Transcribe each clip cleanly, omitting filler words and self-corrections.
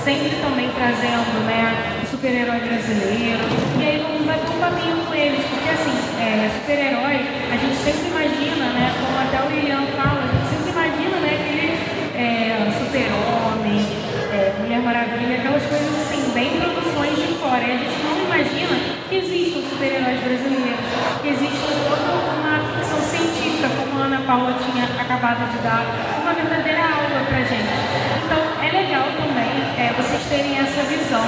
sempre também trazendo, né, o super-herói brasileiro, e aí não vai para um caminho com eles, porque assim, super-herói, a gente sempre imagina, né, como até o William fala, a gente sempre imagina, né, aquele super-homem, Mulher Maravilha, aquelas coisas assim, bem produções de fora, e a gente não imagina que existem super-heróis brasileiros, que existe toda uma ficção científica, como a Ana Paula tinha acabado de dar uma verdadeira aula pra gente. Então é legal também vocês terem essa visão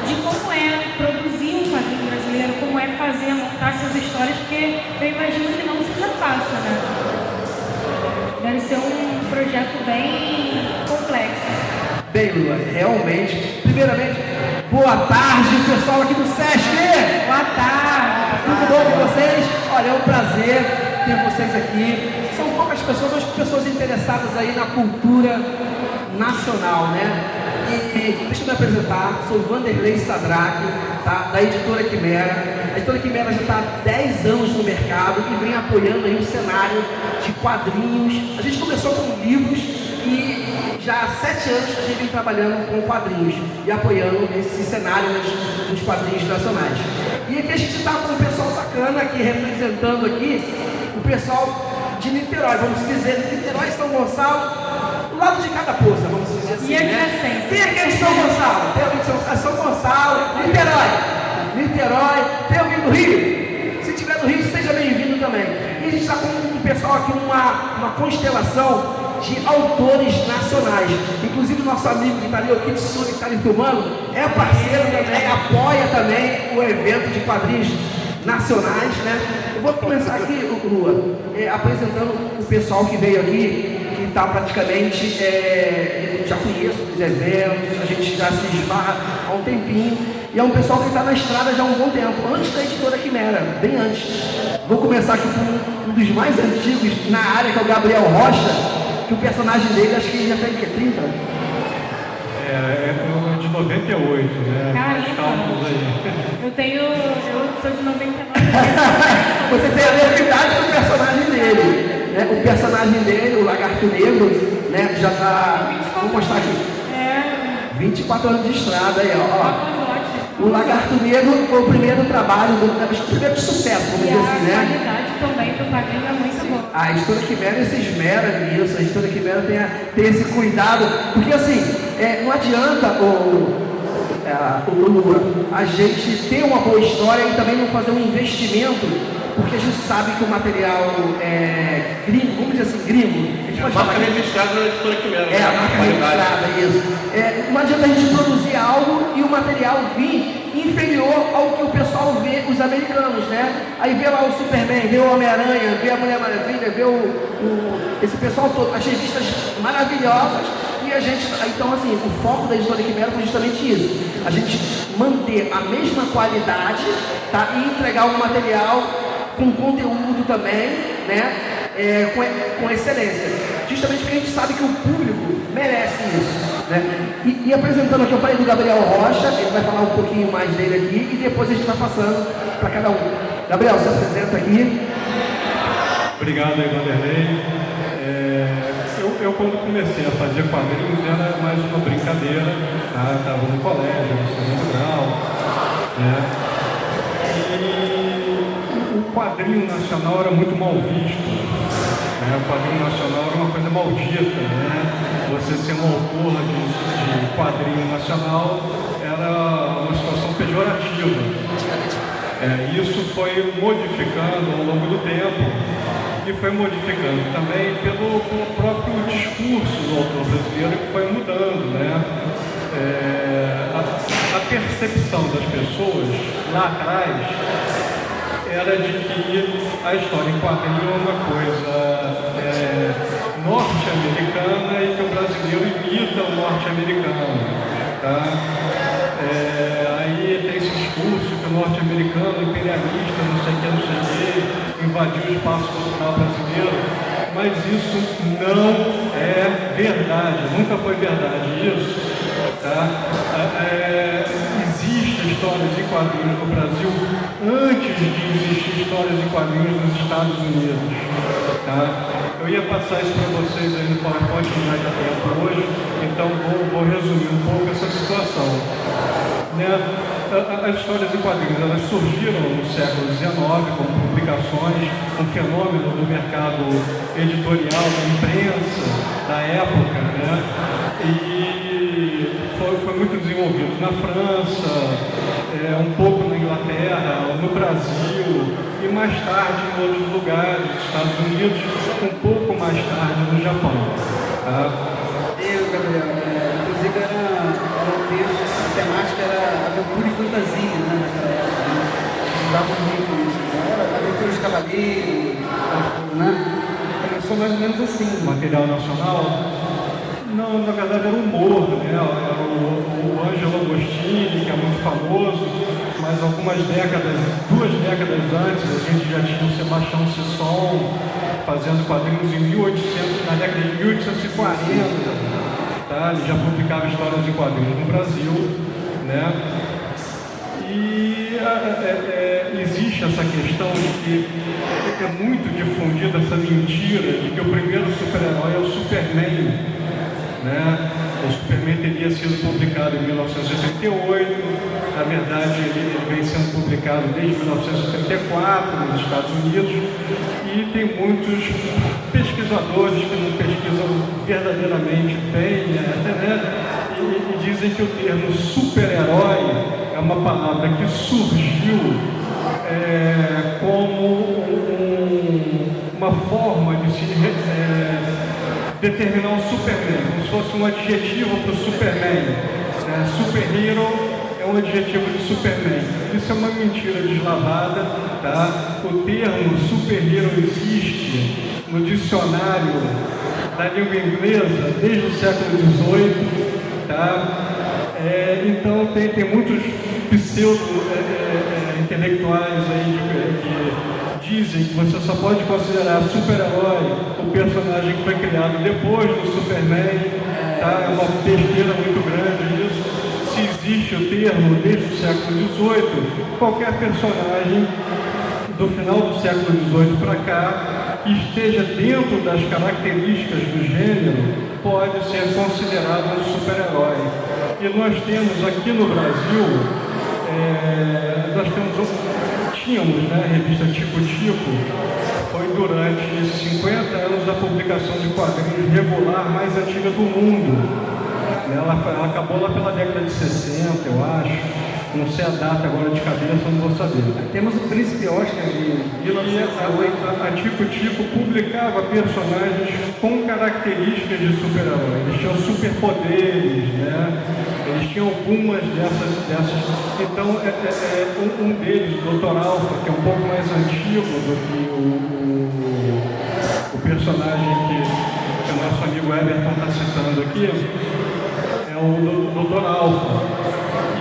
de como é produzir um quadrinho brasileiro, como é fazer, montar essas histórias, porque eu imagino que não seja fácil, né? Deve ser um projeto bem complexo. Bem, Lua, realmente, primeiramente, boa tarde, pessoal aqui do SESC! Boa tarde! Tudo bom com vocês? Olha, é um prazer ter vocês aqui. São poucas pessoas, mas pessoas interessadas aí na cultura nacional, né? E deixa eu me apresentar, sou Vanderlei Sadraque, tá? Da Editora Quimera. A Editora Quimera já está há 10 anos no mercado e vem apoiando aí o cenário de quadrinhos. A gente começou com livros e já há 7 anos a gente vem trabalhando com quadrinhos e apoiando esse cenário dos quadrinhos nacionais. E aqui a gente está com um pessoal bacana aqui, representando aqui o pessoal de Niterói, vamos dizer, Niterói, São Gonçalo, do lado de cada poça, vamos dizer assim, né? Tem aqui em São Gonçalo, tem alguém de São Gonçalo, Niterói, tem alguém do Rio? Se tiver do Rio, seja bem-vindo também. E a gente está com um pessoal aqui, uma constelação de autores nacionais. Inclusive o nosso amigo que está ali, o Kit Sul, que está ali filmando, é parceiro também, apoia também o evento de quadrinhos nacionais, né? Eu vou começar aqui, Lua, apresentando o pessoal que veio aqui, que está praticamente, já conheço os eventos, a gente já se esbarra há um tempinho, e é um pessoal que está na estrada já há um bom tempo, antes da Editora Quimera, bem antes. Vou começar aqui com um dos mais antigos na área, que é o Gabriel Rocha, que o personagem dele, acho que ele já tem o quê? 30? É de 98, né? Caramba! Eu sou de 99. Você tem a mesma idade do personagem dele, né? O personagem dele, o Lagarto Negro, né? Já está, vou mostrar aqui, 24 anos de estrada aí, ó. O Lagarto Negro foi o primeiro trabalho, o primeiro de sucesso, vamos dizer assim, né? A qualidade também do quadrinho é muito boa. A Editora Quimera se esmera nisso, a Editora Quimera tem esse cuidado, porque assim, não adianta Lua, a gente ter uma boa história e também não fazer um investimento, porque a gente sabe que o material é gringo, vamos dizer assim, gringo. A gente pode marca registrada na Editora Quimera. A marca registrada, isso. Não adianta a gente produzir algo e o material vir inferior ao que o pessoal vê, os americanos, né? Aí vê lá o Superman, vê o Homem-Aranha, vê a Mulher Maravilha, vê esse pessoal todo, as revistas maravilhosas, e a gente, então assim, o foco da Editora Quimera foi justamente isso, a gente manter a mesma qualidade, tá? E entregar um material com conteúdo também, né? Com excelência, justamente porque a gente sabe que o público merece isso, né? E apresentando aqui, eu falei do Gabriel Rocha, ele vai falar um pouquinho mais dele aqui e depois a gente vai passando para cada um. Gabriel, se apresenta aqui. Obrigado aí, Vanderlei. Eu quando comecei a fazer quadrinhos era mais uma brincadeira, tá? Estava no colégio, no segundo grau, né? E o quadrinho nacional era muito mal visto, né? O quadrinho nacional era uma coisa maldita, né? Você ser um autor de quadrinho nacional era uma situação pejorativa. Isso foi modificando ao longo do tempo. E foi modificando também pelo próprio discurso do autor brasileiro, que foi mudando, né? A percepção das pessoas lá atrás era de que a história em quadrinho é uma coisa norte-americana e que o brasileiro imita o norte-americano, tá? Aí tem esse discurso que o norte-americano, imperialista, não sei o que, invadiu o espaço cultural brasileiro, mas isso não é verdade, nunca foi verdade isso, tá? Existem histórias em quadrinhos no Brasil antes de existir histórias em quadrinhos nos Estados Unidos, tá? Eu Eu ia passar isso para vocês aí no PowerPoint, não vai dar tempo hoje, então vou resumir um pouco essa situação. Né? As histórias em quadrinhos, elas surgiram no século XIX como publicações, um fenômeno do mercado editorial, da imprensa, da época, né? E foi muito desenvolvido na França, um pouco na Inglaterra, no Brasil e mais tarde em outros lugares, nos Estados Unidos, um pouco mais tarde no Japão. Tá? Gabriel, inclusive era um texto, a temática era aventura e fantasia, né, naquela época, né? Usavam muito isso, né? Era aventura de cavaleiros, né? Começou mais ou menos assim. Material nacional? Não, na verdade era humor, né? Era o Ângelo Agostini, que é muito famoso, mas algumas décadas, 2 décadas antes, a gente já tinha o Sebastião Sisson fazendo quadrinhos na década de 1840. Tá? Ele já publicava histórias em quadrinhos no Brasil, né? E existe essa questão de que é muito difundida essa mentira de que o primeiro super-herói é o Superman, né? O Superman teria sido publicado em 1978, na verdade ele vem sendo publicado desde 1974 nos Estados Unidos, e tem muitos pesquisadores que não pesquisam verdadeiramente bem, né? E dizem que o termo super-herói é uma palavra que surgiu como uma forma de se determinar um Superman, como se fosse um adjetivo para o Superman. Superhero é um adjetivo de Superman. Isso é uma mentira deslavada. Tá? O termo superhero existe no dicionário da língua inglesa desde o século XVIII. Tá? Então tem muitos pseudo-intelectuais aí que dizem que você só pode considerar super-herói o personagem que foi criado depois do Superman. Tá? É uma besteira muito grande isso. Se existe o termo desde o século XVIII, qualquer personagem do final do século XVIII para cá que esteja dentro das características do gênero pode ser considerado um super-herói. E nós temos aqui no Brasil, tínhamos, né, a revista Tico Tico, foi durante 50 anos a publicação de quadrinhos regular mais antiga do mundo. Ela acabou lá pela década de 60, eu acho. Não sei a data agora de cabeça, não vou saber. Temos o Príncipe Oscar de 1908. A Tico Tico publicava personagens com características de super-herói. Eles tinham superpoderes, né? Eles tinham algumas dessas. Então, um deles, o Dr. Alpha, que é um pouco mais antigo do que o personagem que o nosso amigo Everton está citando aqui, é o Dr. Alpha.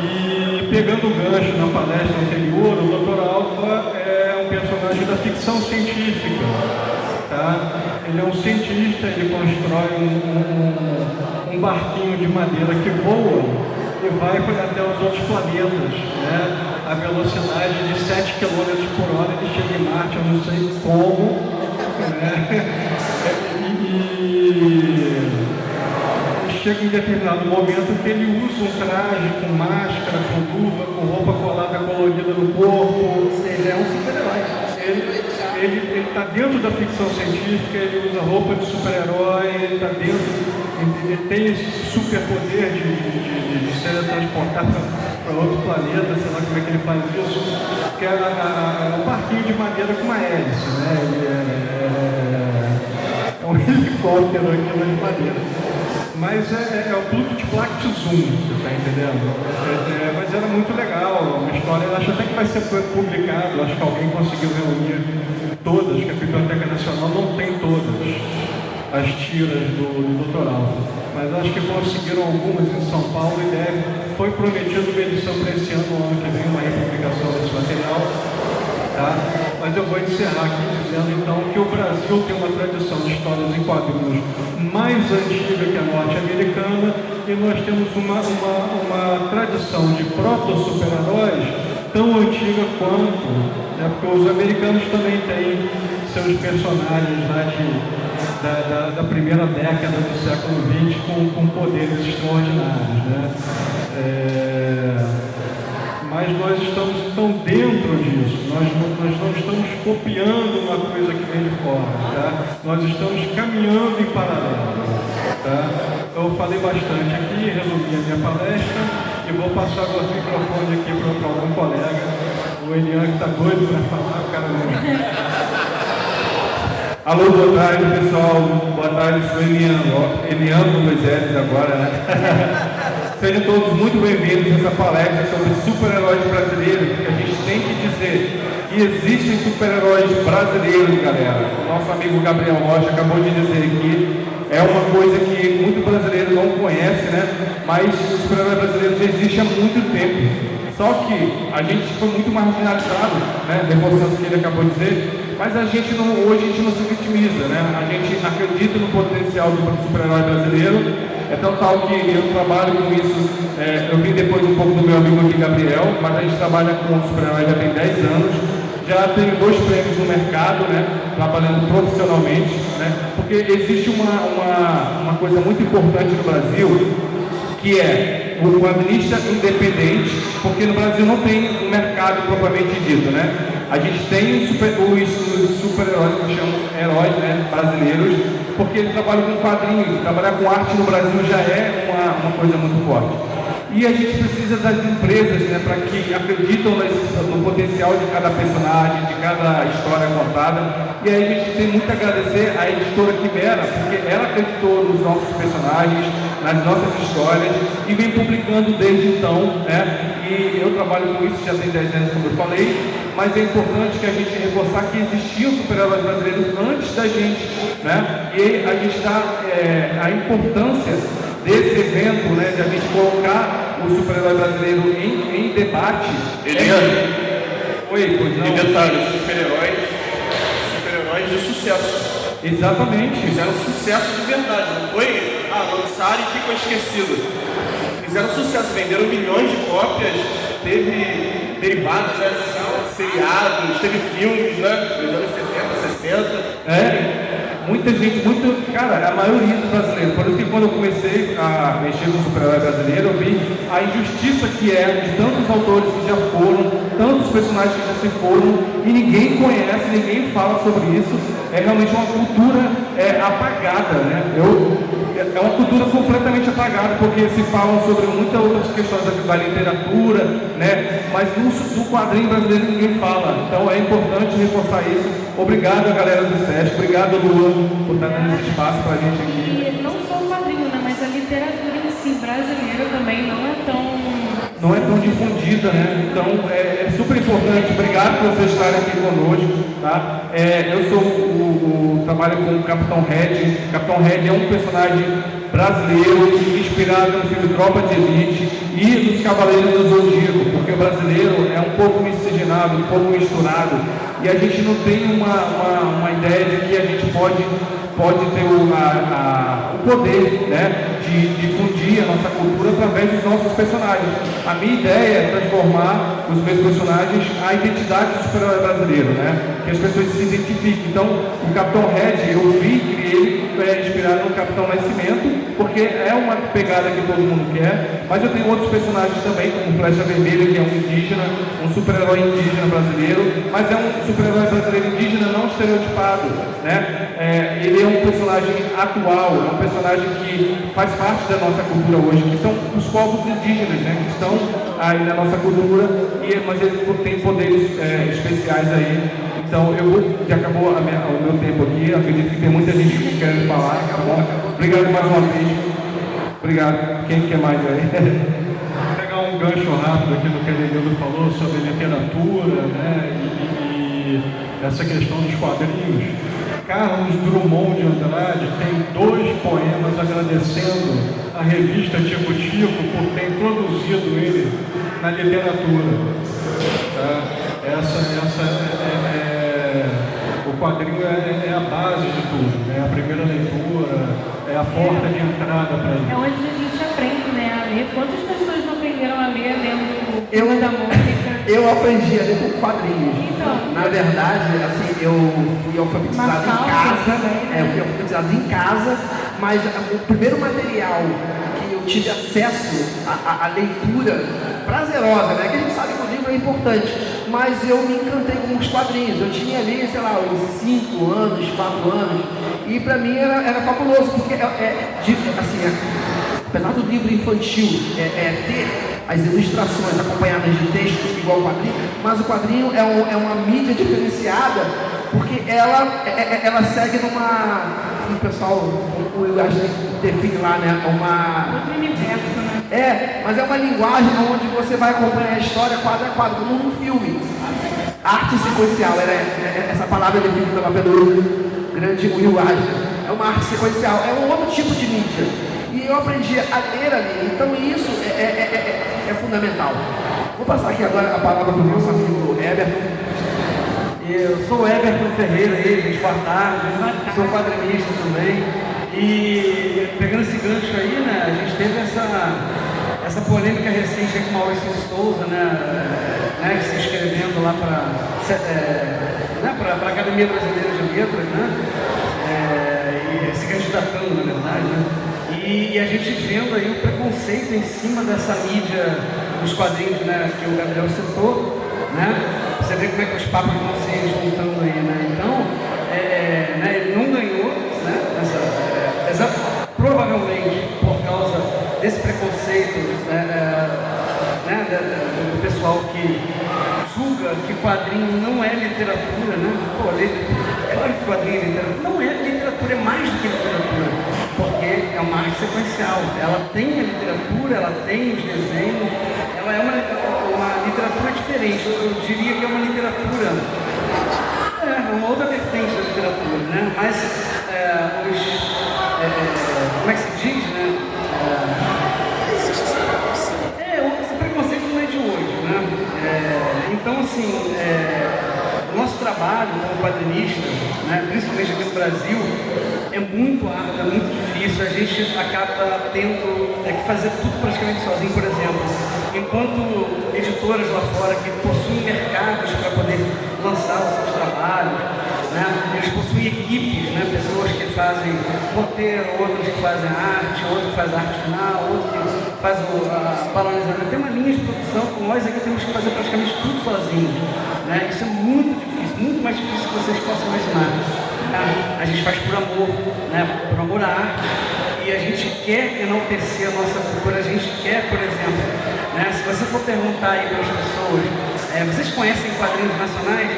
E pegando o gancho na palestra anterior, o Dr. Alpha é um personagem da ficção científica. Tá? Ele é um cientista, ele constrói um barquinho de madeira que voa e vai até os outros planetas. Né? A velocidade de 7 km por hora, ele chega em Marte, eu não sei como. Né? Chega em determinado momento que ele usa um traje com máscara, com luva, com roupa colada colorida no corpo. Ou seja, é um super-herói. Ele está dentro da ficção científica, ele usa roupa de super-herói, ele está dentro, ele tem esse superpoder de se transportar para outro planeta, sei lá como é que ele faz isso, que é um barquinho de madeira com uma hélice, né? Ele é um helicóptero aqui de madeira. Mas é o Pluto de Plaque Zoom, você está entendendo? Mas era muito legal, uma história, eu acho até que vai ser publicado, acho que alguém conseguiu reunir todas, que a Biblioteca Nacional não tem todas as tiras do Dr. Alpha, mas acho que conseguiram algumas em São Paulo e foi prometido uma edição para esse ano que vem, uma republicação desse material. Tá? Mas eu vou encerrar aqui dizendo então que o Brasil tem uma tradição de histórias em quadrinhos mais antiga que a norte-americana e nós temos uma tradição de proto-super-heróis tão antiga quanto, né? Porque os americanos também têm seus personagens lá da primeira década do século XX com poderes extraordinários, né? Mas nós estamos tão dentro disso, nós não estamos copiando uma coisa que vem de fora, tá? Nós estamos caminhando em paralelo, tá? Eu falei bastante aqui, resumi a minha palestra e vou passar agora o microfone aqui para algum colega, o Elian que está doido para falar, o cara não... Alô, boa tarde pessoal, boa tarde, sou Elian do Moisés agora, né? Sejam todos muito bem-vindos a essa palestra sobre super-heróis brasileiros. A gente tem que dizer que existem super-heróis brasileiros, galera. O nosso amigo Gabriel Rocha acabou de dizer aqui, é uma coisa que muito brasileiro não conhece, né? Mas o super-herói brasileiro já existe há muito tempo. Só que a gente foi muito marginalizado, né? Reforçando o que ele acabou de dizer, mas hoje a gente não se vitimiza, né? A gente acredita no potencial do super-herói brasileiro. É tão tal que eu trabalho com isso, eu vim depois um pouco do meu amigo aqui, Gabriel, mas a gente trabalha com super-herói já tem 10 anos, já tenho 2 prêmios no mercado, né, trabalhando profissionalmente, né, porque existe uma coisa muito importante no Brasil, que é o quadrinista independente, porque no Brasil não tem um mercado propriamente dito, né? A gente tem os super-heróis, que chamam heróis, né, brasileiros, porque eles trabalham com quadrinhos, trabalhar com arte no Brasil já é uma coisa muito forte. E a gente precisa das empresas, né, para que acreditam no potencial de cada personagem, de cada história contada. E aí a gente tem muito a agradecer à editora Quimera, porque ela acreditou nos nossos personagens, nas nossas histórias, e vem publicando desde então, né? E eu trabalho com isso já tem 10 anos, como eu falei, mas é importante que a gente reforçar que existiam super-heróis brasileiros antes da gente, né? E a gente dá a importância desse evento, né, de a gente colocar o super-herói brasileiro em debate. Oi, pois não. E detalhe, super-heróis de sucesso. Exatamente. Fizeram sucesso de verdade, não foi lançaram e ficam esquecidos. Fizeram sucesso, venderam milhões de cópias, teve derivados, né, seriados, teve filmes, né, nos anos 70, 60. Muita gente, cara, a maioria dos brasileiros. Por isso que quando eu comecei a mexer com o super-herói brasileiro, eu vi a injustiça que é de tantos autores que já foram, tantos personagens que já se foram, e ninguém conhece, ninguém fala sobre isso. É realmente uma cultura apagada, né? É uma cultura completamente apagada, porque se falam sobre muitas outras questões da literatura, né? Mas do quadrinho brasileiro ninguém fala. Então é importante reforçar isso. Obrigado, galera do SESC. Obrigado, Luan, por estar dando esse espaço para a gente aqui. E não só o quadrinho, né? Mas a literatura em si brasileira também não é tão difundida, né? Então é super importante. Obrigado por vocês estarem aqui conosco, tá? Eu trabalho com o Capitão Red. Capitão Red é um personagem brasileiro inspirado no filme Tropa de Elite e nos Cavaleiros do Zodíaco, porque o brasileiro é um povo miscigenado, um povo misturado, e a gente não tem uma ideia de que a gente pode ter o poder, né, de difundir a nossa cultura através dos nossos personagens. A minha ideia é transformar os meus personagens a identidade do super-herói brasileiro, né, que as pessoas se identifiquem. Então, o Capitão Red, eu vi que ele é inspirado no Capitão Nascimento, porque é uma pegada que todo mundo quer, mas eu tenho outros personagens também, como Flecha Vermelha, que é um indígena, um super-herói indígena brasileiro, mas é um super-herói brasileiro indígena não estereotipado, né? Ele é um personagem atual, é um personagem que faz parte da nossa cultura hoje, que são os povos indígenas, né? Que estão aí na nossa cultura, mas eles têm poderes especiais aí. Então, já acabou o meu tempo aqui, acredito que tem muita gente que quer falar, tá bom? Obrigado mais uma vez. Obrigado. Quem quer mais aí? Vou pegar um gancho rápido aqui do que o Elenildo falou sobre literatura, né, e essa questão dos quadrinhos. Carlos Drummond de Andrade tem 2 poemas agradecendo a revista Tico Tico por ter introduzido ele na literatura. Tá? O quadrinho é a base de tudo, é a primeira leitura, é a porta de entrada para isso. É onde a gente aprende, né, a ler. Quantas pessoas não aprenderam a ler lendo o Turma da Mônica? Eu aprendi a ler por quadrinhos. Então. Na verdade, assim, eu fui alfabetizado em casa. Eu fui alfabetizado em casa, mas o primeiro material que eu tive acesso à leitura prazerosa, né? Que a gente sabe que o livro é importante, mas eu me encantei com os quadrinhos. Eu tinha ali, sei lá, uns 5 anos, 4 anos, e pra mim era fabuloso, porque apesar do livro infantil ter as ilustrações acompanhadas de texto igual o quadrinho, mas o quadrinho é uma mídia diferenciada, porque ela segue o pessoal, o define lá, né? Outro universo, né? Mas é uma linguagem onde você vai acompanhar a história quadro a quadro, como num filme. Arte sequencial, essa palavra é definida pelo grande Will Eisner. É uma arte sequencial, é um outro tipo de mídia. E eu aprendi a ler ali, então isso é fundamental. Vou passar aqui agora a palavra para o nosso amigo Everton. Eu sou o Everton Ferreira, gente, boa tarde. Sou quadrinista também. E pegando esse gancho aí, né, a gente teve essa polêmica recente com o Maurício Souza, né, se inscrevendo lá para a Academia Brasileira de Letras, né, e se candidatando, na verdade, né. E a gente vendo aí o preconceito em cima dessa mídia dos quadrinhos, né, que o Gabriel citou, né. Você vê como é que os papos vão se juntando aí, né? Então, ele não ganhou, né? Provavelmente por causa desse preconceito, do pessoal que julga que quadrinho não é literatura, né? Pô, claro que quadrinho é literatura. Não é literatura, é mais do que literatura, porque é uma arte sequencial. Ela tem a literatura, ela tem os desenhos, ela é uma literatura diferente. Eu diria que é uma literatura, uma outra vertente da literatura, né? Mas como é que se diz, né? O preconceito não é de hoje, né? Então, assim, o nosso trabalho como quadrinista, né, principalmente aqui no Brasil, é muito árduo, é muito difícil. A gente acaba tendo que fazer tudo praticamente sozinho. Por exemplo, enquanto editoras lá fora que possuem mercados para poder lançar os seus trabalhos, né, eles possuem equipes, né, pessoas que fazem roteiro, outros que fazem arte, outro que faz arte final, outro que faz a balonizada. Tem uma linha de produção que nós aqui temos que fazer praticamente tudo sozinhos, né? Isso é muito difícil, muito mais difícil do que vocês possam imaginar. A gente faz por amor, né? Por amor à arte, e a gente quer enaltecer a nossa cultura. A gente quer, por exemplo, né? Se você for perguntar aí para as pessoas, vocês conhecem quadrinhos nacionais?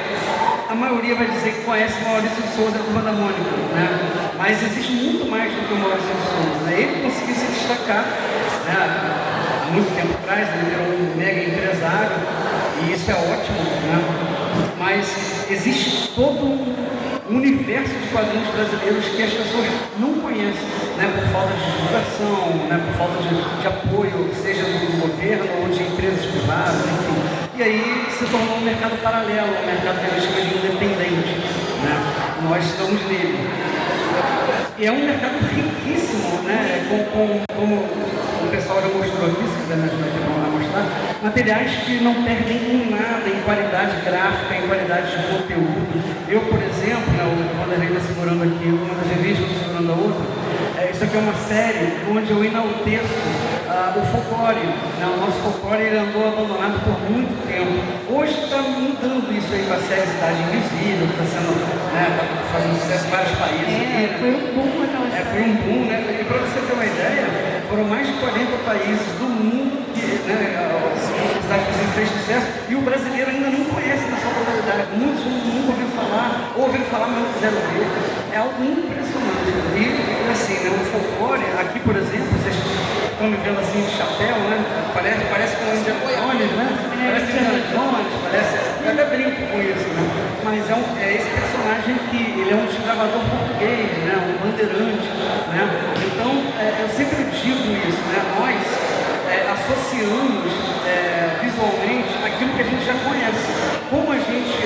A maioria vai dizer que conhece o Maurício de Souza, a Turma da Mônica, né? Mas existe muito mais do que o Maurício de Souza, né? Ele conseguiu se destacar, né? Há muito tempo atrás, ele era um mega empresário, e isso é ótimo, né? Mas existe todo um universo de quadrinhos brasileiros que as pessoas não conhecem, né? Por falta de divulgação, né? Por falta de apoio, seja do governo ou de empresas privadas, enfim. E aí se tornou um mercado paralelo, um mercado que a gente chama de independente, né? Nós estamos nele. E é um mercado riquíssimo, né? Como o pessoal já mostrou aqui, se quiser me ajudar aqui a mostrar, materiais que não perdem em nada, em qualidade gráfica, em qualidade de conteúdo. Eu, por exemplo, né, o Vanderlei está segurando aqui uma das revistas, estou segurando a outra. Isso aqui é uma série onde eu enalteço o folclore, né? O nosso folclore ele andou abandonado por muito tempo. Hoje está mudando isso aí com a série Cidade Invisível, que está sendo, né, fazendo sucesso em vários países. Foi um boom aquela série. Foi um boom, né? E para você ter uma ideia, foram mais de 40 países do mundo que, né, Cidade Invisível fez sucesso, e o brasileiro ainda não conhece na sua totalidade. Muitos nunca ouviram falar, ou ouviram falar, mas não quiseram ver. É algo impressionante. E assim, né, o folclore, aqui por exemplo, vocês estão me vendo assim de chapéu, né? Parece com o Indiana Jones, né? Parece Indiana Jones, parece. Eu até brinco com isso, né? Mas é esse personagem que ele é um desbravador português, né? Um bandeirante, né? Então, eu sempre digo isso, né? Nós associamos visualmente aquilo que a gente já conhece. Como a gente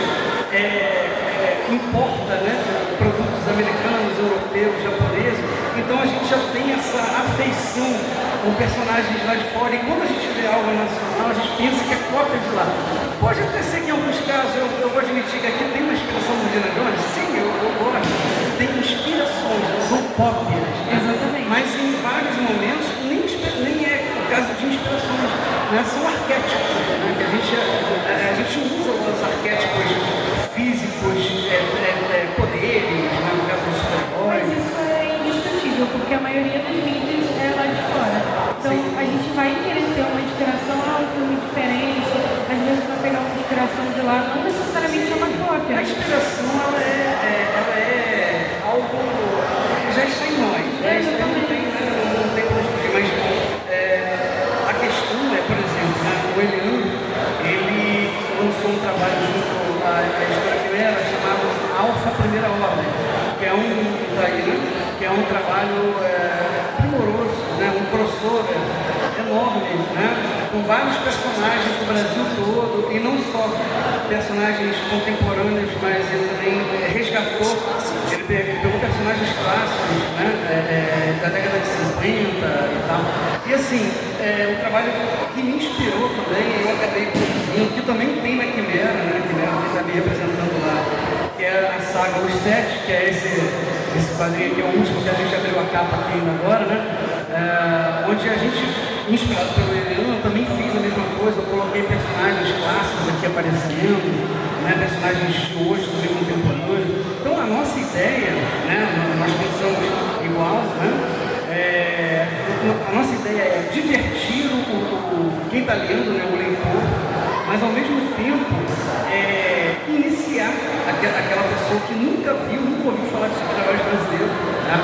importa, né, produtos americanos, europeus, japoneses, então a gente já tem essa afeição com personagens lá de fora, e quando a gente vê algo nacional, a gente pensa que é cópia de lá. Pode até ser que em alguns casos, eu vou admitir que aqui tem uma inspiração do Indiana Jones, sim, eu gosto. Tem inspirações, não são cópias. Exatamente. Mas em vários momentos, nem é o caso de inspirações, né? São arquétipos, né? Que a gente usa os arquétipos físicos, poderes, né? No caso dos super-heróis. Mas isso é indiscutível, porque a maioria das mídias é lá de fora. Então, a gente vai querer ter uma inspiração, um filme diferente, às vezes vai pegar uma inspiração de lá, não necessariamente é uma cópia. A inspiração, ela é algo que já está em nós. Né? Isso aí não tem como explicar, mas a questão é, por exemplo, né? O Elian, ele lançou um trabalho junto à Editora Quimera chamado Alfa Primeira Ordem, que é um trabalho primoroso, né? Um crossover enorme, né? Com vários personagens do Brasil todo, e não só personagens contemporâneos, mas ele também resgatou, ele pegou personagens clássicos, né? Da década de 50 e tal. E assim, o trabalho que me inspirou também, eu acabei produzindo, que também tem na Quimera, né? A Quimera está me representando lá, que é a saga Os Sete, que é esse quadrinho aqui, é o último que a gente abriu a capa aqui ainda agora, né? Onde a gente, inspirado pelo Elian, eu também fiz a mesma coisa, eu coloquei personagens clássicos aqui aparecendo, né? Personagens de hoje, do meio contemporâneo. Então a nossa ideia, né? Nós pensamos igual, né? A nossa ideia é divertir quem está lendo, né? O leitor, mas ao mesmo tempo iniciar aquela pessoa que nunca ouviu falar de super-heróis brasileiros, né?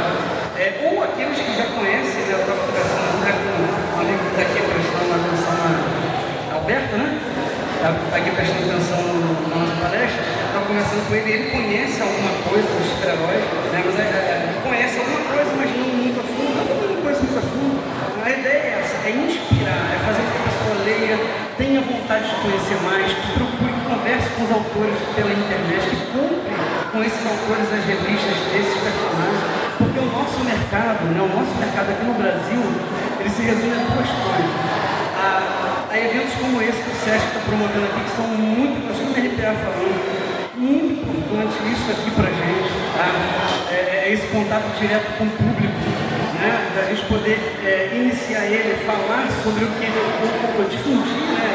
Ou aqueles que já conhecem, né? Eu estava conversando com um amigo que está aqui prestando atenção Alberto, né? Está aqui prestando atenção na nossa palestra. Estava conversando com ele, ele conhece alguma coisa dos super-heróis, né? Mas conhece alguma coisa, mas não muito a fundo. Não conhece muito a fundo. A ideia é essa, é inspirar, é fazer com que a pessoa leia, tenha vontade de conhecer mais, que procure, que converse com os autores pela internet, que compre com esses autores as revistas desses personagens, porque o nosso mercado, né, aqui no Brasil, ele se resume a duas coisas. A eventos como esse que o Sesc está promovendo aqui, que são muito, eu estou me arrepiar falando, muito importante isso aqui pra gente, tá? Esse contato direto com o público, né? Da gente poder iniciar ele, falar sobre o que difundir, né?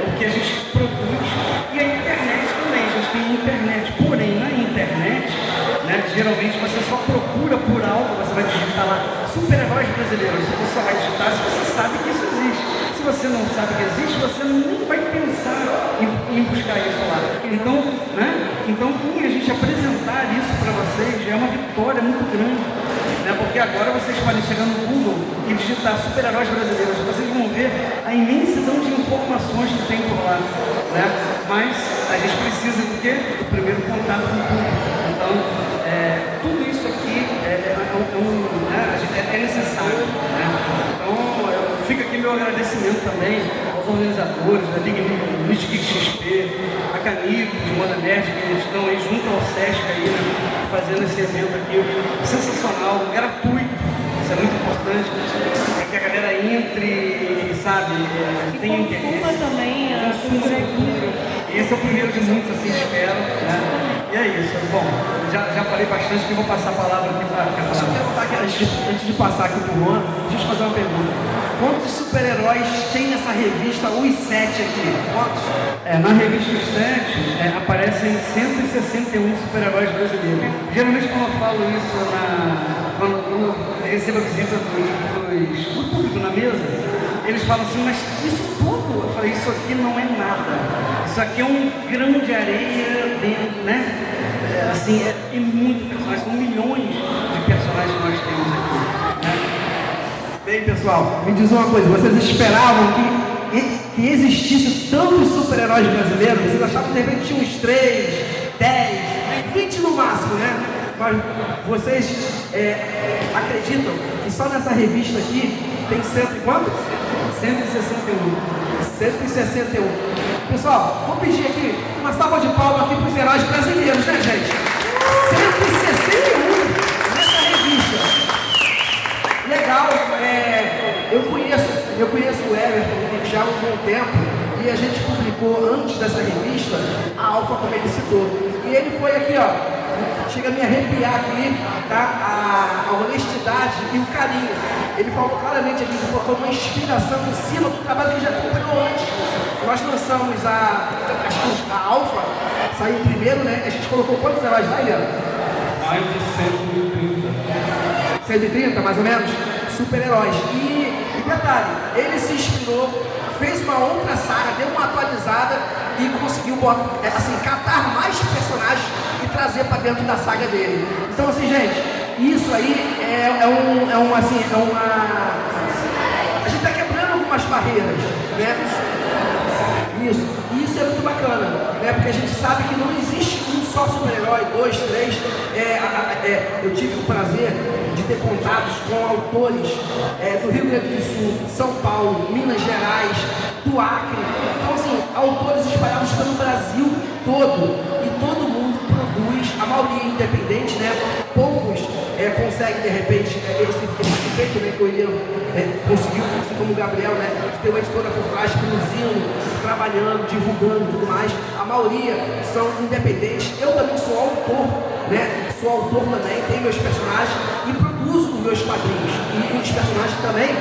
O que a gente produz, e a internet também, a gente tem a internet, porém na internet, né, geralmente você só procura por algo, você vai digitar lá super-heróis brasileiros, você só vai digitar se você sabe que isso existe. Se você não sabe que existe, você nem vai pensar em buscar isso lá. Então, né, em a gente apresentar isso para vocês já é uma vitória muito grande, né, porque agora vocês podem chegar no Google e digitar super-heróis brasileiros, vocês vão ver a imensidão de informações que tem por lá, né? Mas a gente precisa do quê? Do primeiro contato com o público. Então, tudo isso aqui é necessário, né? Então, fica aqui meu agradecimento também aos organizadores da Liga Mystic XP, a Canico, de Moda Nerd, que estão aí junto ao Sesc aí, né, fazendo esse evento aqui sensacional, gratuito. Isso é muito importante, que a galera entre, sabe, tenha interesse. Também a cultura. Esse é o primeiro de muitos, assim, espero, né? E é isso. Bom, já falei bastante, que eu vou passar a palavra aqui para falar. Deixa eu perguntar aqui, antes de passar aqui para o Juan, deixa eu fazer uma pergunta. Quantos super-heróis tem nessa revista Os Sete aqui? Quantos? Na revista Os Sete aparecem 161 super-heróis brasileiros. Geralmente quando eu falo isso, quando eu recebo a visita do público na mesa, eles falam assim, mas isso tudo? Eu falei, isso aqui não é nada. Isso aqui é um grão de areia dentro, né? E muitos personagens, são milhões de personagens que nós temos aqui, né? Bem, pessoal, me diz uma coisa, vocês esperavam que existisse tantos super-heróis brasileiros? Vocês achavam que de repente tinha uns 3, 10, 20 no máximo, né? Mas vocês acreditam que só nessa revista aqui tem cento e quanto? 161. Pessoal, vou pedir aqui uma salva de palmas aqui para os heróis brasileiros, né, gente? 161 nessa revista. Legal, eu conheço eu conheço o Everton já há um bom tempo e a gente publicou antes dessa revista a Alfa, como ele citou. E ele foi aqui, ó. Chega a me arrepiar aqui, tá? A honestidade e o carinho. Ele falou claramente aqui que foi uma inspiração em cima do trabalho que já acompanhou antes. Nós lançamos a Alfa, saiu primeiro, né? A gente colocou quantos heróis lá, Eliana? Mais de 130. 130, mais ou menos? Super-heróis. E detalhe, ele se inspirou, fez uma outra saga, deu uma atualizada e conseguiu catar mais personagens e trazer para dentro da saga dele. Então, assim, gente, isso aí a gente está quebrando algumas barreiras, né? Isso é muito bacana, né? Porque a gente sabe que não existe um só super-herói, 2, 3. Eu tive o prazer de ter contatos com autores do Rio Grande do Sul, São Paulo, Minas Gerais, do Acre. Então, assim, autores espalhados pelo Brasil todo. E todo mundo produz, a maioria independente, né? Poucos conseguem, de repente, esse feito, né, que o Elian conseguiu, assim como o Gabriel, né? Ter uma editora por trás, produzindo, trabalhando, divulgando e tudo mais. A maioria são independentes. Eu também sou autor, né? Sou autor também, tenho meus personagens e produzo os meus quadrinhos. E os personagens também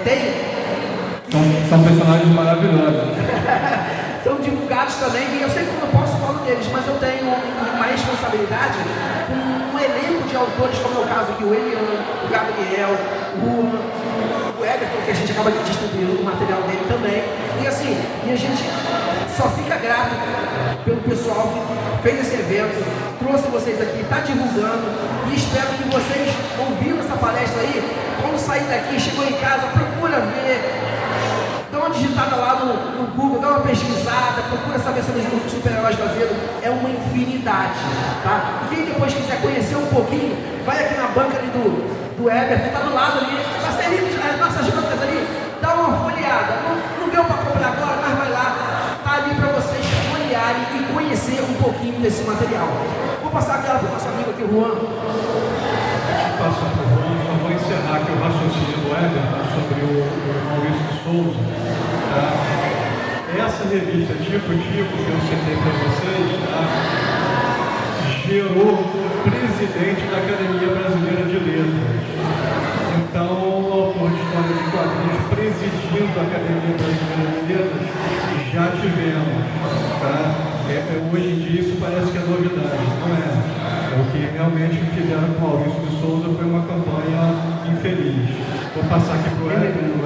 têm. São personagens maravilhosos. São divulgados também, e eu sei que eu posso falar deles, mas eu tenho uma responsabilidade com um elenco de autores, como é o caso aqui, o Elian, o Gabriel, o Everton, que a gente acaba de distribuir o material dele também. E assim, a gente só fica grato pelo pessoal que fez esse evento, trouxe vocês aqui, está divulgando, e espero que vocês, ouvindo essa palestra aí, quando sair daqui, chegou em casa, procura ver. Dá uma digitada lá no Google, dá uma pesquisada, procura saber sobre os super-heróis brasileiros, é uma infinidade, tá? E quem depois quiser conhecer um pouquinho, vai aqui na banca ali do Everton, tá do lado ali, tá servindo as nossas bancas ali, dá uma folheada, não deu para comprar agora, mas vai lá, tá ali para vocês folhearem e conhecer um pouquinho desse material. Vou passar aquela para o nosso amigo aqui, o Juan. Passar para o Juan, só vou encerrar aqui o raciocínio do Everton sobre o Maurício de Souza. Tá? Essa revista Tipo que eu citei para vocês, tá? Gerou o presidente da Academia Brasileira de Letras. Então, o autor de histórias de quadrinhos presidindo a Academia Brasileira de Letras já tivemos. Tá? Hoje em dia isso parece que é novidade, não é? O que realmente fizeram com o Maurício de Souza foi uma campanha infeliz. Vou passar aqui para o Everton.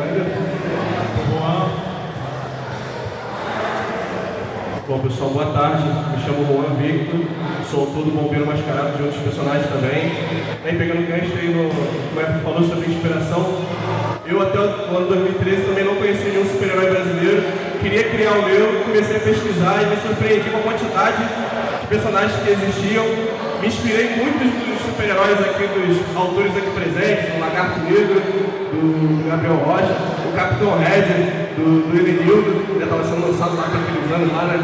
Bom, pessoal, boa tarde. Me chamo Juan Victor, sou autor do Bombeiro Mascarado de outros personagens também. Aí, pegando gancho aí no que o Everton falou sobre inspiração, eu até o ano 2013 também não conhecia nenhum super-herói brasileiro. Queria criar o meu, comecei a pesquisar e me surpreendi com a quantidade de personagens que existiam. Me inspirei muito dos super-heróis aqui, dos autores aqui presentes, do Lagarto Negro, do Gabriel Rocha, o Capitão Red, do Elenildo, que já estava sendo lançado lá para aqueles anos lá, né?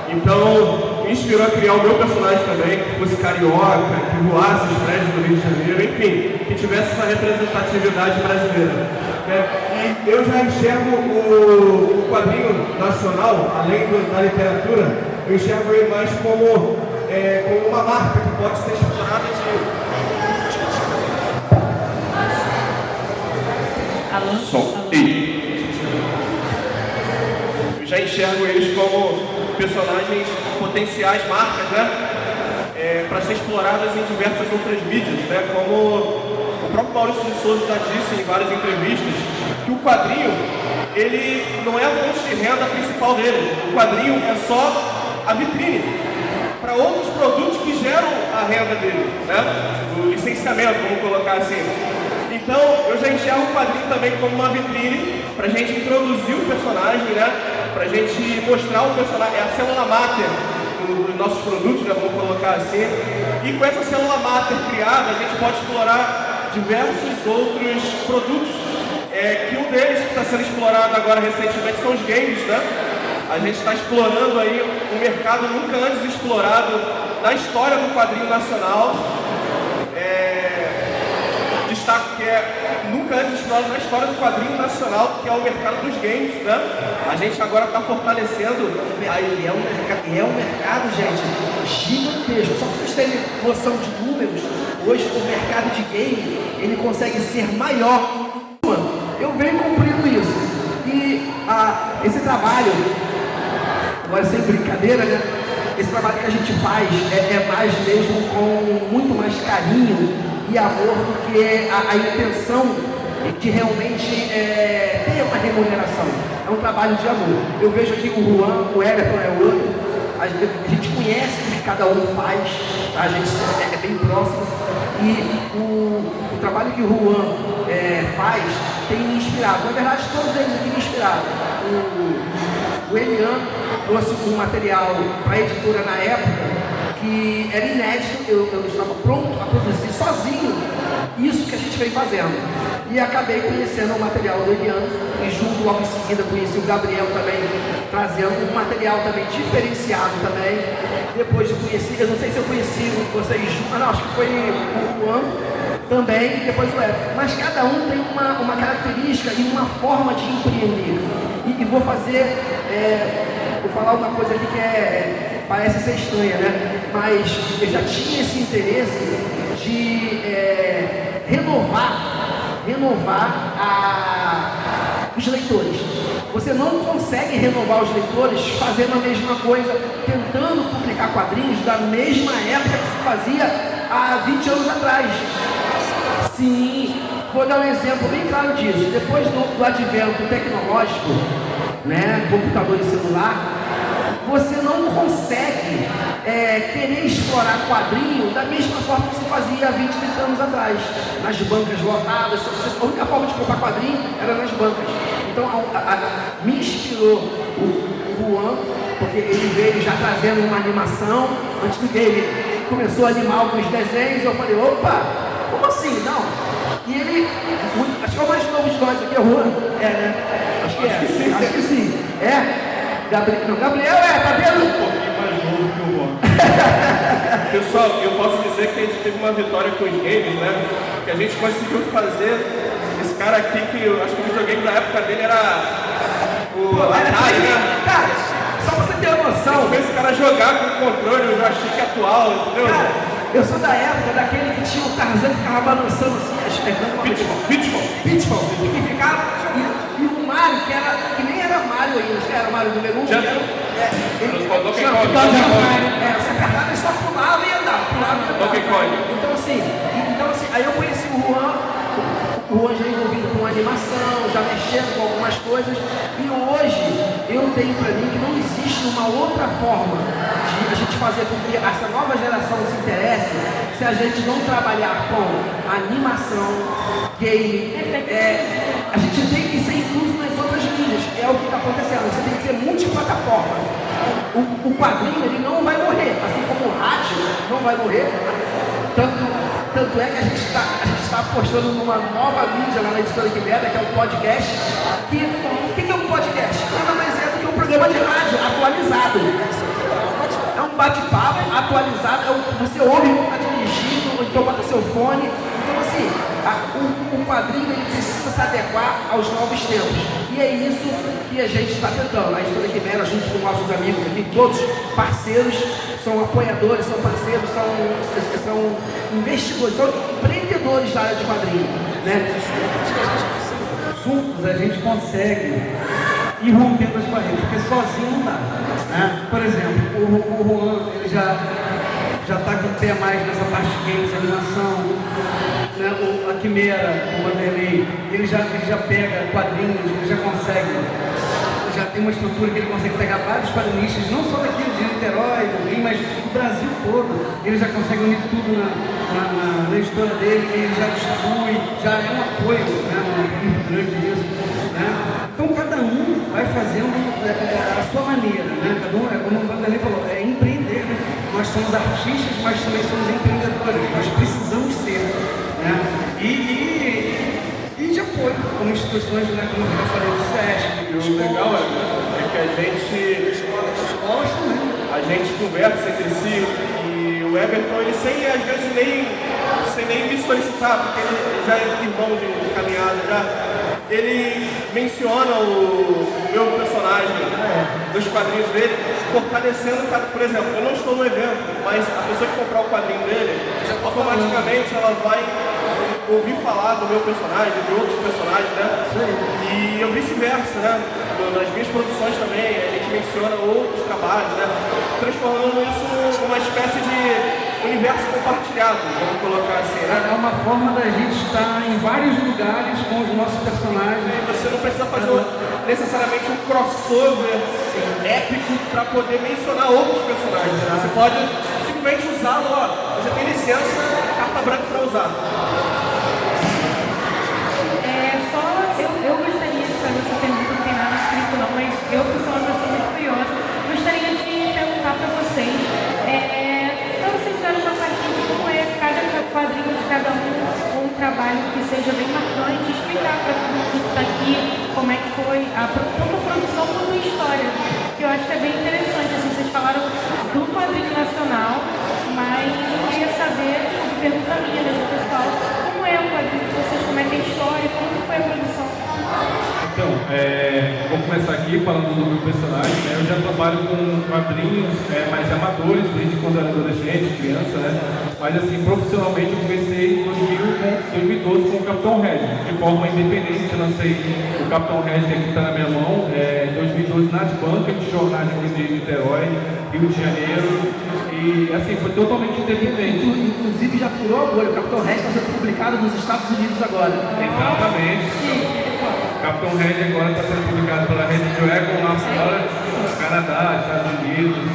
Então, me inspirou a criar o meu personagem também, que fosse carioca, que voasse os prédios do Rio de Janeiro, enfim, que tivesse essa representatividade brasileira. E eu já enxergo o quadrinho nacional, além da literatura, eu enxergo ele mais como uma marca que pode ser explorada Eu já enxergo eles como personagens potenciais, marcas, né? Para ser exploradas em diversas outras mídias, né? Como o próprio Maurício de Souza já disse em várias entrevistas, que o quadrinho, ele não é a fonte de renda principal dele. O quadrinho é só a vitrine para outros produtos que geram a renda dele, né? O licenciamento, vamos colocar assim. Então, eu já enxergo o quadrinho também como uma vitrine para a gente introduzir o personagem, né? Para a gente mostrar o personagem, é a célula máter dos nossos produtos, né? Vamos colocar assim. E com essa célula máter criada, a gente pode explorar diversos outros produtos. Que um deles que está sendo explorado agora recentemente são os games, né? A gente está explorando aí um mercado nunca antes explorado na história do quadrinho nacional. destaco que é nunca antes explorado na história do quadrinho nacional, que é o mercado dos games, né? A gente agora está fortalecendo. Aí é um mercado, gente, gigantesco. Só para vocês terem noção de números, hoje o mercado de game, ele consegue ser maior. Eu venho cumprindo isso. E esse trabalho, agora sem brincadeira, né? Esse trabalho que a gente faz é mais mesmo com muito mais carinho e amor do que a intenção de realmente ter uma remuneração. É um trabalho de amor. Eu vejo aqui o Juan, o Everton é outro. A gente conhece o que cada um faz, tá? A gente é bem próximo. E o trabalho que o Juan faz tem me inspirado. Na verdade, todos eles aqui me inspiraram. O Elian trouxe um material para a editora na época que era inédito, eu estava pronto a produzir sozinho isso que a gente vem fazendo. E acabei conhecendo o material do Elian e junto logo em seguida conheci o Gabriel também, trazendo um material também diferenciado também. Depois eu conheci, eu não sei se eu conheci vocês, acho que foi o Juan também, e depois o Everton. Mas cada um tem uma característica e uma forma de empreender. E vou fazer, vou falar uma coisa aqui que parece ser estranha, né? Mas eu já tinha esse interesse de renovar os leitores. Você não consegue renovar os leitores fazendo a mesma coisa, tentando publicar quadrinhos da mesma época que se fazia há 20 anos atrás. Sim, vou dar um exemplo bem claro disso. Depois do advento tecnológico, né, computador e celular, você não consegue querer explorar quadrinho da mesma forma que se fazia há 20, 30 anos atrás. Nas bancas lotadas, a única forma de comprar quadrinho era nas bancas. Então me inspirou o Juan, porque ele veio já trazendo uma animação. Antes do game, ele começou a animar alguns desenhos, eu falei, opa, como assim? Não. E ele, acho que é o mais novo de nós aqui, é o Juan. Né? Acho que sim. Gabriel, tá vendo? Um pouquinho mais novo que o Juan. Pessoal, eu posso dizer que a gente teve uma vitória com os games, né? Que a gente conseguiu fazer esse cara aqui, que eu acho que o videogame da época dele era o Atari, né? Cara, só pra você ter uma noção. Fez esse cara jogar com o controle, o joystick atual, entendeu? Cara, eu sou da época daquele que tinha o Tarzan que ficava balançando assim, Pitfall, que ficava, e o Mario, que nem era Mario ainda, acho que era Mario número 1, você apertava e só pulava e andava, Então assim, aí eu conheci o Juan já envolvido com animação, já mexendo com algumas coisas, e hoje eu tenho para mim que não existe uma outra forma de a gente fazer com que essa nova geração se interesse se a gente não trabalhar com animação, game, a gente tem que ser incluso nas outras mídias, é o que está acontecendo, você tem que ser multiplataforma. O quadrinho ele não vai morrer, assim como o rádio não vai morrer, tanto é que a gente está apostando numa nova mídia lá na editora Quimera, que é o podcast. O que é um podcast? Nada mais é do que um programa de rádio atualizado. É um bate-papo atualizado, você ouve quando está dirigindo, ou então bota seu fone. Então assim, o quadrinho ele precisa se adequar aos novos tempos. E é isso que a gente está tentando. A editora Quimera, junto com nossos amigos aqui, todos parceiros, são apoiadores, são parceiros, são investidores, são empreendedores da área de quadrinho, né? Juntos a gente consegue ir rompendo as barreiras, porque sozinho não dá, né? Por exemplo, o Juan, ele já está com o pé mais nessa parte de games, animação, né? A Quimera, o Vanderlei, ele já pega quadrinhos, ele já consegue, já tem uma estrutura que ele consegue pegar vários quadrinistas, não só daqui de Niterói, do Rio, mas do Brasil todo. Ele já consegue unir tudo na editora dele, ele já distribui, já é um apoio, né? Muito grande isso, né? Então cada um vai fazendo a sua maneira, né? Cada um, como o Vanderlei falou, é empreender, né? Nós somos artistas, mas também somos empreendedores, nós precisamos ser, né? E de apoio, como instituições, né, como eu falei, do SESC. O legal é que a gente conversa entre si, e o Everton, ele às vezes sem nem me solicitar, porque ele já é irmão de caminhada, ele menciona o meu personagem dos quadrinhos dele, fortalecendo, por exemplo, eu não estou no evento, mas a pessoa que comprar o quadrinho dele, automaticamente ela vai ouvir falar do meu personagem, de outros personagens, né? E eu vice-versa, né? Nas minhas produções também, a gente menciona outros trabalhos, né? Transformando isso numa espécie de universo compartilhado, vamos colocar assim, né? É uma forma da gente estar em vários lugares com os nossos personagens. Você não precisa fazer necessariamente um crossover épico para poder mencionar outros personagens. Você pode simplesmente usá-lo, você tem licença, carta branca para usar. Eu gostaria de fazer essa pergunta, não tem nada escrito não, mas eu que sou uma pessoa muito curiosa, gostaria de perguntar para vocês, para vocês darem uma palhinha de como é cada quadrinho de cada um trabalho que seja bem marcante, explicar para todo mundo que está aqui como é que foi tanto a produção quanto a história, que eu acho que é bem interessante, assim, vocês falaram do quadrinho nacional, mas eu queria saber, pergunta minha, né, do pessoal, como é o quadrinho de vocês, como é que é a história, como foi a produção? Então, vou começar aqui falando do meu personagem, né? Eu já trabalho com quadrinhos mais amadores, desde quando eu era adolescente, criança, né? Mas assim, profissionalmente eu comecei em 2012 com o Capitão Red, de forma independente. Eu lancei o Capitão Red, que aqui está na minha mão, em 2012 nas bancas de jornais aqui de Niterói, Rio de Janeiro, e assim, foi totalmente independente. Inclusive já furou a bolha, o Capitão Red está sendo publicado nos Estados Unidos agora. Exatamente. Capitão Red agora está sendo publicado pela Red Dragon lá fora, no Canadá, Estados Unidos,